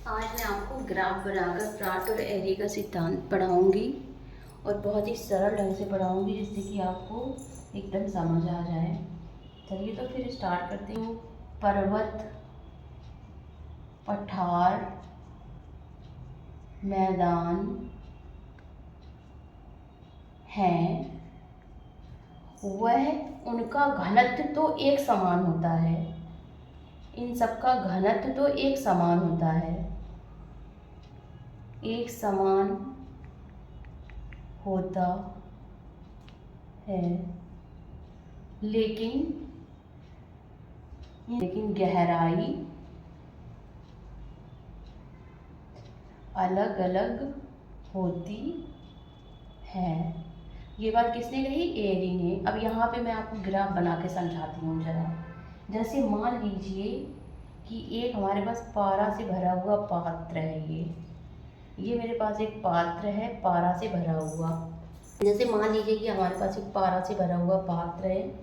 आज मैं आपको ग्राफ बनाकर प्लॉट और एरिया का सिद्धांत पढ़ाऊंगी और बहुत ही सरल ढंग से पढ़ाऊंगी जिससे कि आपको एकदम समझ आ जाए। चलिए तो फिर स्टार्ट करते हैं। पर्वत, पठार, मैदान हैं, वह उनका घनत्व तो एक समान होता है। इन सब का घनत्व तो एक समान होता है, एक समान होता है, लेकिन गहराई अलग अलग होती है। ये बात किसने कही? एरी ने। अब यहाँ पे मैं आपको ग्राफ बना के समझाती हूँ जरा। जैसे मान लीजिए कि एक हमारे पास पारा से भरा हुआ पात्र है। ये मेरे पास एक पात्र है पारा से भरा हुआ। जैसे मान लीजिए कि हमारे पास एक पारा से भरा हुआ पात्र है,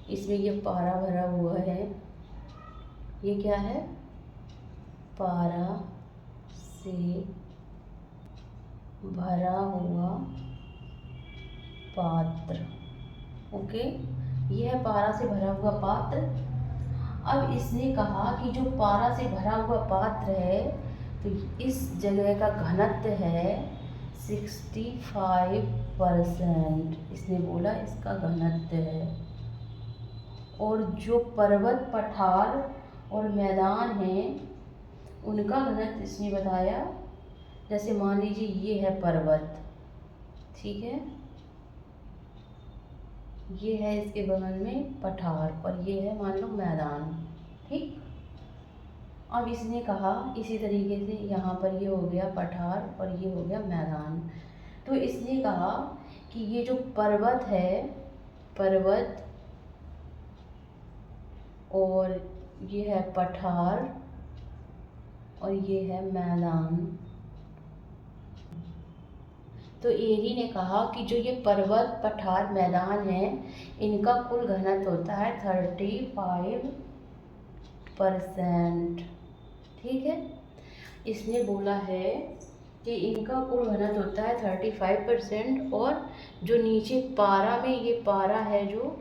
इसमें ये पारा भरा हुआ है। ये क्या है? पारा से भरा हुआ पात्र। ओके, यह है पारा से भरा हुआ पात्र। अब इसने कहा कि जो पारा से भरा हुआ पात्र है तो इस जगह का घनत्व है 65%। इसने बोला इसका घनत्व है। और जो पर्वत, पठार और मैदान हैं उनका घनत्व इसने बताया। जैसे मान लीजिए ये है पर्वत, ठीक है, ये है इसके बगल में पठार और ये है मान लो मैदान, ठीक। अब इसने कहा इसी तरीके से यहाँ पर ये हो गया पठार और ये हो गया मैदान। तो इसने कहा कि ये जो पर्वत है, पर्वत और ये है पठार और ये है मैदान। तो एरी ने कहा कि जो ये पर्वत, पठार, मैदान है इनका कुल घनत्व होता है 35%, ठीक है। इसने बोला है कि इनका कुल घनत्व होता है 35% और जो नीचे पारा में ये पारा है, जो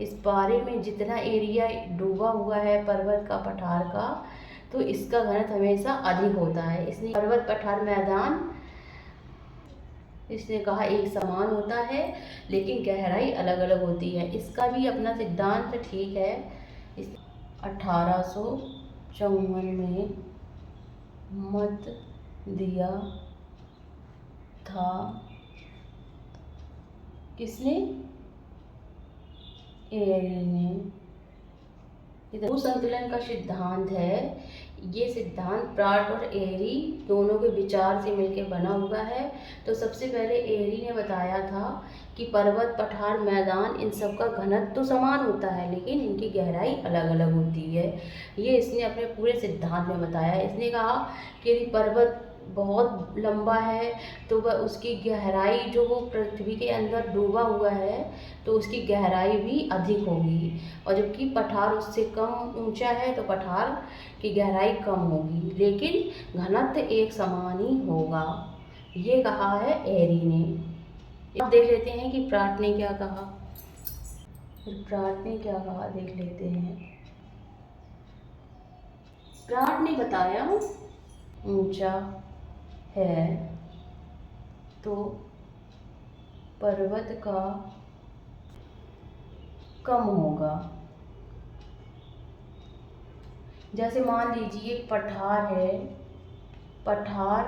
इस पारे में जितना एरिया डूबा हुआ है पर्वत का, पठार का, तो इसका घनत्व हमेशा अधिक होता है। इसने पर्वत, पठार, मैदान इसने कहा एक समान होता है लेकिन गहराई अलग अलग होती है। इसका भी अपना सिद्धांत ठीक है। इस 1854 में मत दिया था। किसने? एरी ने। भूसंतुलन का सिद्धांत है। ये सिद्धांत प्राट और एरी दोनों के विचार से मिलकर बना हुआ है। तो सबसे पहले एरी ने बताया था कि पर्वत, पठार, मैदान इन सब का घनत्व तो समान होता है लेकिन इनकी गहराई अलग अलग होती है। ये इसने अपने पूरे सिद्धांत में बताया। इसने कहा कि यदि पर्वत बहुत लंबा है तो वह उसकी गहराई, जो वो पृथ्वी के अंदर डूबा हुआ है, तो उसकी गहराई भी अधिक होगी। और जबकि पठार उससे कम ऊंचा है तो पठार की गहराई कम होगी, लेकिन घनत्व एक समान ही होगा। ये कहा है एरी ने। अब देख लेते हैं कि प्राट ने क्या कहा। प्राट ने क्या कहा देख लेते हैं। प्राट ने बताया ऊंचा है तो पर्वत का कम होगा। जैसे मान लीजिए पठार है, पठार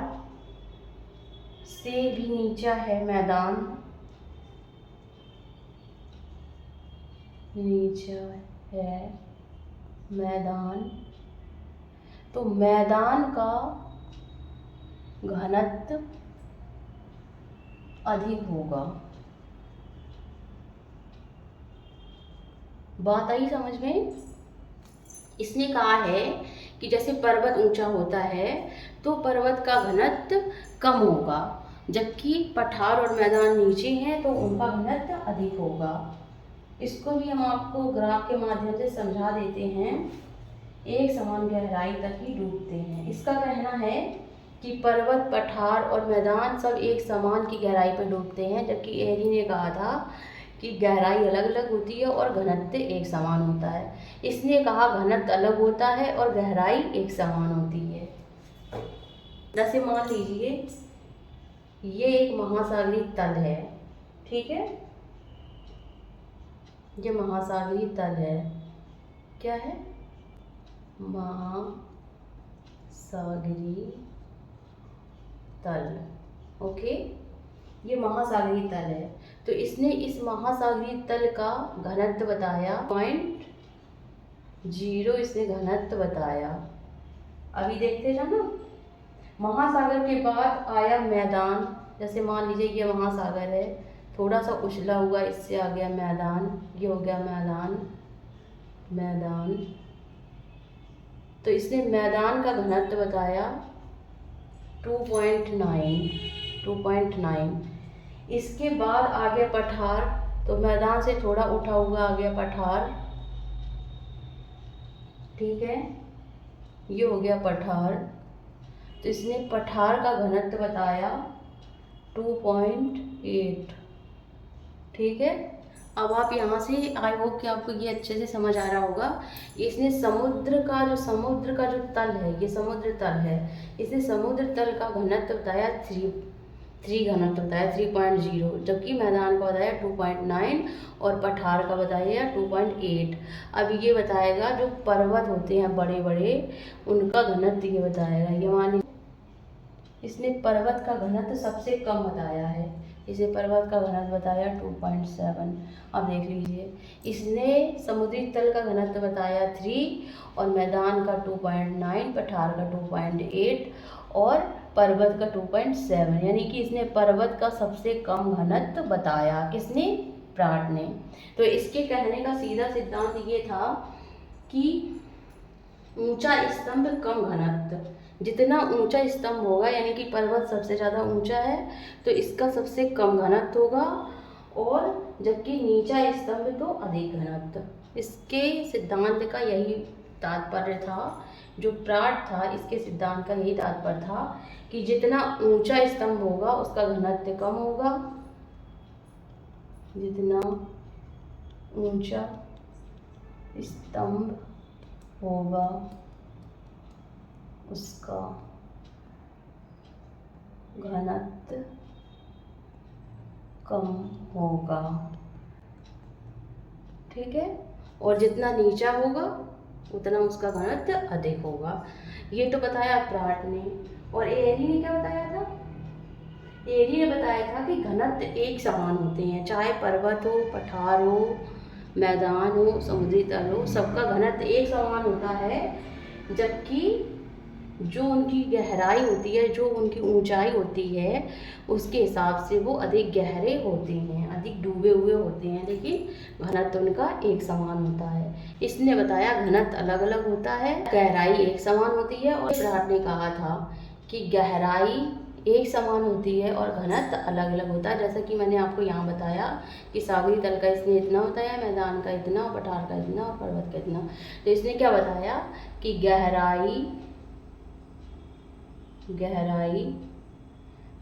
से भी नीचा है मैदान, नीचा है मैदान, तो मैदान का घनत्व अधिक होगा। बात आई समझ में? इसने कहा है कि जैसे पर्वत ऊंचा होता है तो पर्वत का घनत्व कम होगा, जबकि पठार और मैदान नीचे हैं तो उनका घनत्व अधिक होगा। इसको भी हम आपको ग्राफ के माध्यम से समझा देते हैं एक समान गहराई तक ही डूबते हैं। इसका कहना है कि पर्वत, पठार और मैदान सब एक समान की गहराई पर डूबते हैं, जबकि एरी ने कहा था कि गहराई अलग अलग होती है और घनत्व एक समान होता है। इसने कहा घनत्व अलग होता है और गहराई एक समान होती है। जैसे मान लीजिए ये एक महासागरीय तल है, ठीक है, ये महासागरीय तल है। क्या है? महासागरीय तल। ओके, ये महासागरीय तल है। तो इसने इस महासागरीय तल का घनत्व बताया 0.0, इसने घनत्व बताया। अभी देखते जाना। महासागर के बाद आया मैदान। जैसे मान लीजिए ये महासागर है, थोड़ा सा उछला हुआ, इससे आ गया मैदान, ये हो गया मैदान। तो इसने मैदान का घनत्व बताया 2.9। इसके बाद आ गया पठार। तो मैदान से थोड़ा उठा हुआ आ गया पठार, ठीक है, ये हो गया पठार। तो इसने पठार का घनत्व बताया 2.8, ठीक है। अब आप यहाँ से, आई होप कि आपको ये अच्छे से समझ आ रहा होगा। इसने समुद्र का जो तल है, ये समुद्र तल है, इसने समुद्र तल का घनत्व बताया 3 घनत्व बताया 3.0, जबकि मैदान का बताया 2.9 और पठार का बताया 2.8। अब ये बताएगा जो पर्वत होते हैं बड़े बड़े, उनका घनत्व ये बताएगा। ये मान इसने पर्वत का घनत्व सबसे कम बताया है, इसे पर्वत का घनत्व बताया 2.7। अब देख लीजिए, इसने समुद्री तल का घनत्व बताया 3 और मैदान का 2.9, पठार का 2.8 और पर्वत का 2.7, यानी कि इसने पर्वत का सबसे कम घनत्व बताया। किसने? प्राट ने। तो इसके कहने का सीधा सिद्धांत ये था कि ऊंचा स्तंभ कम घनत्व। जितना ऊंचा स्तंभ होगा, यानी कि पर्वत सबसे ज़्यादा ऊंचा है तो इसका सबसे कम घनत्व होगा, और जबकि नीचा स्तंभ तो अधिक घनत्व। इसके सिद्धांत का यही तात्पर्य था। जो प्राट था, इसके सिद्धांत का यही तात्पर्य था कि जितना ऊंचा स्तंभ होगा उसका घनत्व कम होगा, जितना ऊंचा स्तंभ होगा उसका घनत्व कम होगा, ठीक है, और जितना नीचा होगा उतना उसका घनत्व अधिक होगा। ये तो बताया प्राट ने। और एरी ने क्या बताया था? एरी ने बताया था कि घनत्व एक समान होते हैं, चाहे पर्वत हो, पठार हो, मैदान हो, समुद्री तल हो, सबका घनत्व एक समान होता है, जबकि जो उनकी गहराई होती है, जो उनकी ऊंचाई होती है, उसके हिसाब से वो अधिक गहरे होते हैं, अधिक डूबे हुए होते हैं, लेकिन घनत्व उनका एक समान होता है। इसने बताया घनत्व अलग अलग होता है, गहराई एक समान होती है। और प्राट ने कहा था कि गहराई एक समान होती है और घनत्व अलग अलग होता है। जैसा कि मैंने आपको यहाँ बताया कि सागरी तल का इसने इतना बताया, मैदान का इतना, पठार का इतना और पर्वत का इतना। तो इसने क्या बताया कि गहराई,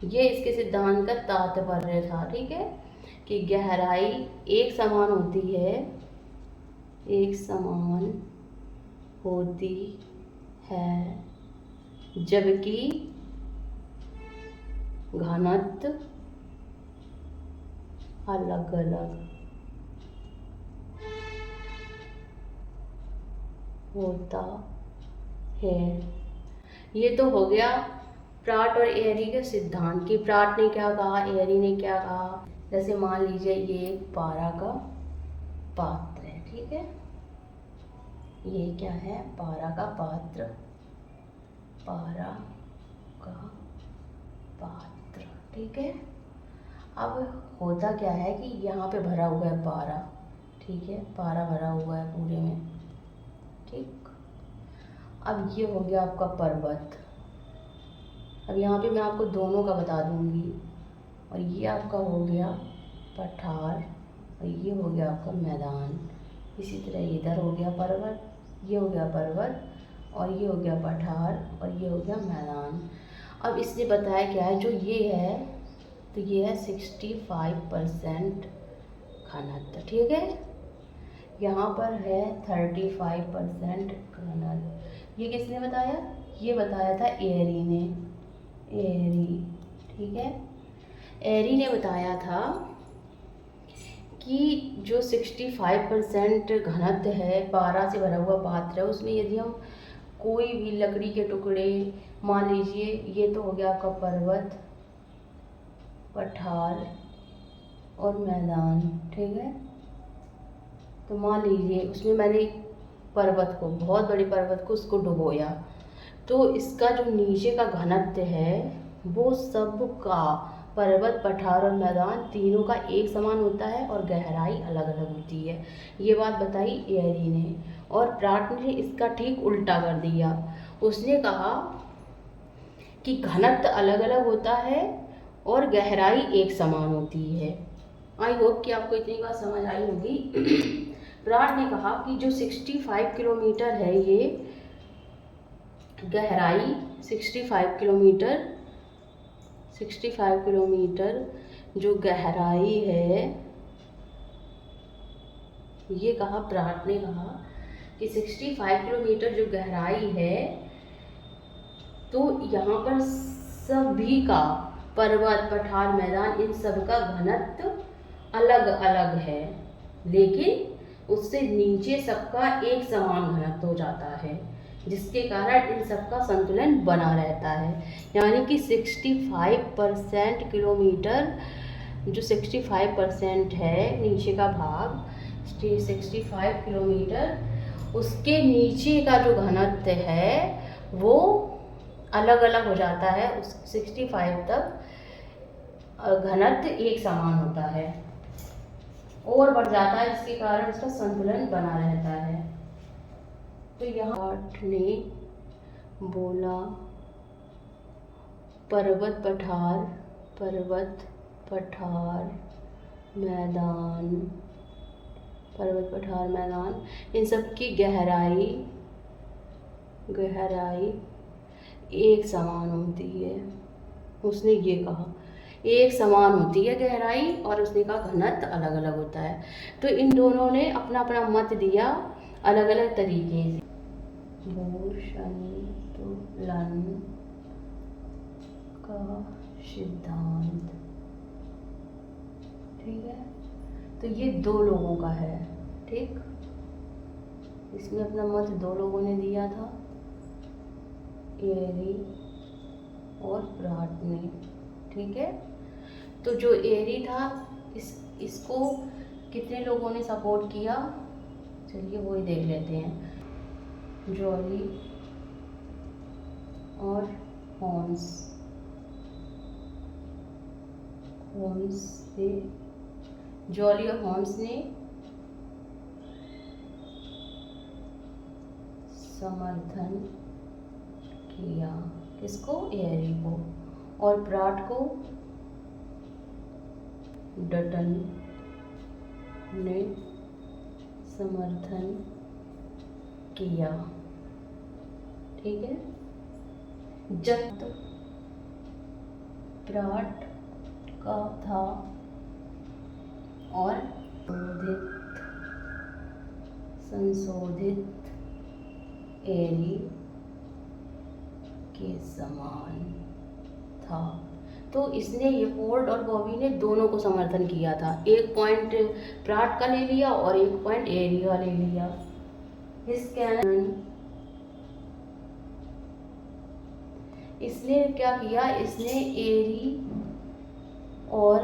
ये इसके सिद्धांत का तात्पर्य था, ठीक है, कि गहराई एक समान होती है, जबकि घनत्व अलग अलग होता है। ये तो हो गया प्राट और एरी के सिद्धांत की प्राट ने क्या कहा, एरी ने क्या कहा। जैसे मान लीजिए ये एक पारा का पात्र है, ठीक है, ये क्या है? पारा का पात्र, ठीक है। अब होता क्या है कि यहाँ पे भरा हुआ है पारा, ठीक है, पारा भरा हुआ है पूरे में, ठीक। अब ये हो गया आपका पर्वत। अब यहाँ पे मैं आपको दोनों का बता दूंगी। और ये आपका हो गया पठार और ये हो गया आपका मैदान। इसी तरह इधर हो गया पर्वत, ये हो गया पर्वत और ये हो गया पठार और ये हो गया मैदान। अब इसने बताया क्या है, जो ये है तो ये है 65% घनत्व, ठीक है। यहाँ पर है 35% घनत्व। ये किसने बताया, ये बताया था एरी ने, एरी, ठीक है। एरी ने बताया था कि जो 65% घनत्व है, पारा से भरा हुआ पात्र है, उसमें यदि हम कोई भी लकड़ी के टुकड़े, मान लीजिए ये तो हो गया आपका पर्वत, पठार और मैदान, ठीक है। तो मान लीजिए उसमें मैंने पर्वत को, बहुत बड़े पर्वत को, उसको डुबोया, तो इसका जो नीचे का घनत्व है वो सब का, पर्वत, पठार और मैदान तीनों का एक समान होता है और गहराई अलग अलग होती है। ये बात बताई एरी ने। और प्राट ने इसका ठीक उल्टा कर दिया। उसने कहा कि घनत्व अलग अलग होता है और गहराई एक समान होती है। आई होप कि आपको इतनी बात समझ आई होगी। प्राट ने कहा कि जो 65 किलोमीटर है, ये गहराई 65 किलोमीटर जो गहराई है, ये कहा प्राट ने कहा कि 65 किलोमीटर जो गहराई है, तो यहाँ पर सभी का, पर्वत, पठार, मैदान, इन सब का घनत्व अलग अलग है, लेकिन उससे नीचे सबका एक समान घनत्व हो जाता है, जिसके कारण इन सब का संतुलन बना रहता है। यानी कि 65% किलोमीटर, जो 65% है नीचे का भाग, 65 किलोमीटर, उसके नीचे का जो घनत्व है वो अलग अलग हो जाता है। उस 65 तक घनत्व एक समान होता है और बढ़ जाता है, जिसके कारण उसका संतुलन बना रहता है। तो यहाँ ने बोला पर्वत पठार मैदान, इन सब की गहराई एक समान होती है। उसने ये कहा एक समान होती है गहराई, और उसने कहा घनत्व अलग अलग होता है। तो इन दोनों ने अपना अपना मत दिया अलग अलग तरीके से। संतुलन का सिद्धांत, ठीक है। तो ये दो लोगों का है, ठीक। इसमें अपना मत दो लोगों ने दिया था, एरी और प्राट ने, ठीक है। तो जो एरी था, इसको कितने लोगों ने सपोर्ट किया, चलिए वही देख लेते हैं। जॉली और हॉर्न्स ने, जॉली और हॉर्न्स ने समर्थन किया, किसको, एरी को। और प्राट को डटन ने समर्थन किया, ठीक है। जब प्राट का था और संशोधित एरी के समान था। तो इसने, ये फोर्ड और बॉबी ने दोनों को समर्थन किया था। एक पॉइंट प्राट का ले लिया और एक पॉइंट एरी का ले लिया। इसने क्या किया, इसने एरी और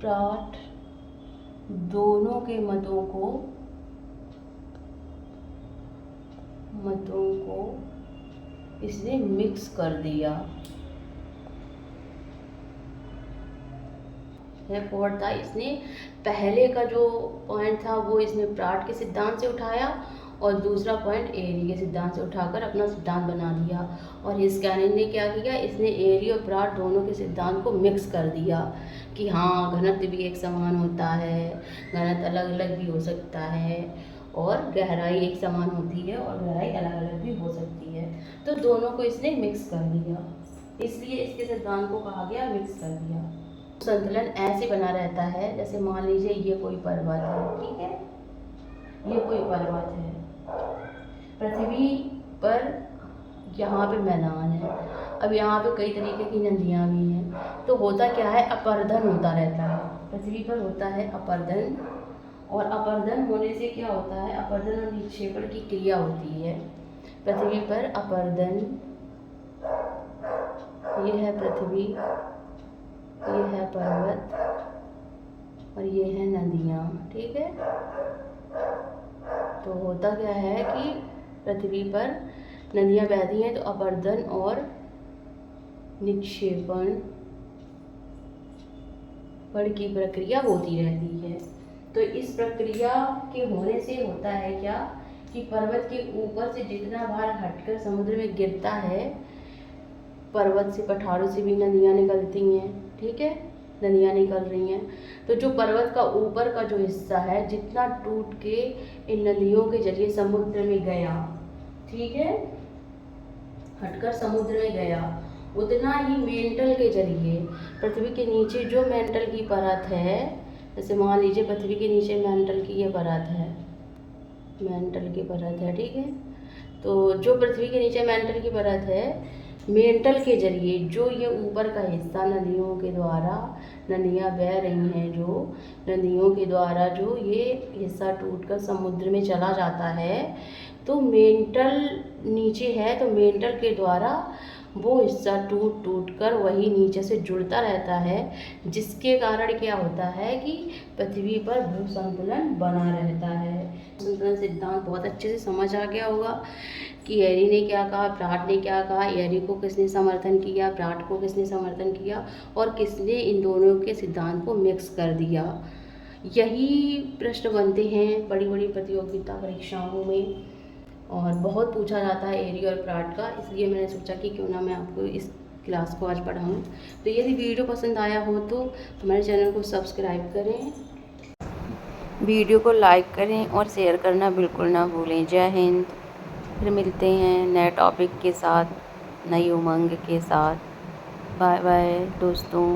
प्राट दोनों के मतों को इसने मिक्स कर दिया। फोर्ड था, इसने पहले का जो पॉइंट था वो इसने प्राट के सिद्धांत से उठाया और दूसरा पॉइंट एरी के सिद्धांत से उठाकर अपना सिद्धांत बना दिया। और हिस्कैनियन ने क्या किया, इसने एरी और प्राट दोनों के सिद्धांत को मिक्स कर दिया कि हाँ, घनत्व भी एक समान होता है, घनत्व अलग अलग भी हो सकता है, और गहराई एक समान होती है और गहराई अलग अलग भी हो सकती है। तो दोनों को इसने मिक्स कर दिया, इसलिए इसके सिद्धांत को कहा गया मिक्स कर दिया। संतुलन ऐसे बना रहता है, जैसे मान लीजिए ये कोई पर्वत है, ठीक है, ये कोई पर्वत है, पृथ्वी पर यहाँ पे मैदान है। अब यहाँ पे कई तरीके की नदियाँ भी हैं, तो होता क्या है, अपर्दन होता रहता है, पृथ्वी पर होता है अपर्दन। और अपर्दन होने से क्या होता है, अपर्दन और निक्षेपण की क्रिया होती है पृथ्वी पर। अपर्दन, ये है पृथ्वी, ये है पर्वत और ये है नदियाँ, ठीक है। तो होता क्या है कि पृथ्वी पर नदियाँ बहती हैं तो अपर्दन और निक्षेपण पर की प्रक्रिया होती रहती है। तो इस प्रक्रिया के होने से होता है क्या कि पर्वत के ऊपर से जितना भार हटकर समुद्र में गिरता है, पर्वत से पठारों से भी नदियाँ निकलती हैं, ठीक है, नदियाँ निकल रही हैं। तो जो पर्वत का ऊपर का जो हिस्सा है, जितना टूट के इन नदियों के जरिए समुद्र में गया, ठीक है, हटकर समुद्र में गया, उतना ही मेंटल के जरिए पृथ्वी के नीचे जो मेंटल की परत है, जैसे मान लीजिए पृथ्वी के नीचे मेंटल की ये परत है, मेंटल की परत है, ठीक है। तो जो पृथ्वी के नीचे मेंटल की परत है, मेंटल के जरिए जो ये ऊपर का हिस्सा नदियों के द्वारा, नदियाँ बह रही हैं जो नदियों के द्वारा जो ये हिस्सा टूटकर समुद्र में चला जाता है, तो मेंटल नीचे है तो मेंटल के द्वारा वो हिस्सा टूट कर वही नीचे से जुड़ता रहता है, जिसके कारण क्या होता है कि पृथ्वी पर भू संतुलन बना रहता है। संतुलन सिद्धांत बहुत अच्छे से समझ आ गया होगा कि एरी ने क्या कहा, प्राट ने क्या कहा, एरी को किसने समर्थन किया, प्राट को किसने समर्थन किया और किसने इन दोनों के सिद्धांत को मिक्स कर दिया। यही प्रश्न बनते हैं बड़ी बड़ी प्रतियोगिता परीक्षाओं में और बहुत पूछा जाता है एरी और प्राट का, इसलिए मैंने सोचा कि क्यों ना मैं आपको इस क्लास को आज पढ़ाऊँ। तो यदि वीडियो पसंद आया हो तो हमारे चैनल को सब्सक्राइब करें, वीडियो को लाइक करें और शेयर करना बिल्कुल ना भूलें। जय हिंद। फिर मिलते हैं नए टॉपिक के साथ, नई उमंग के साथ। बाय बाय दोस्तों।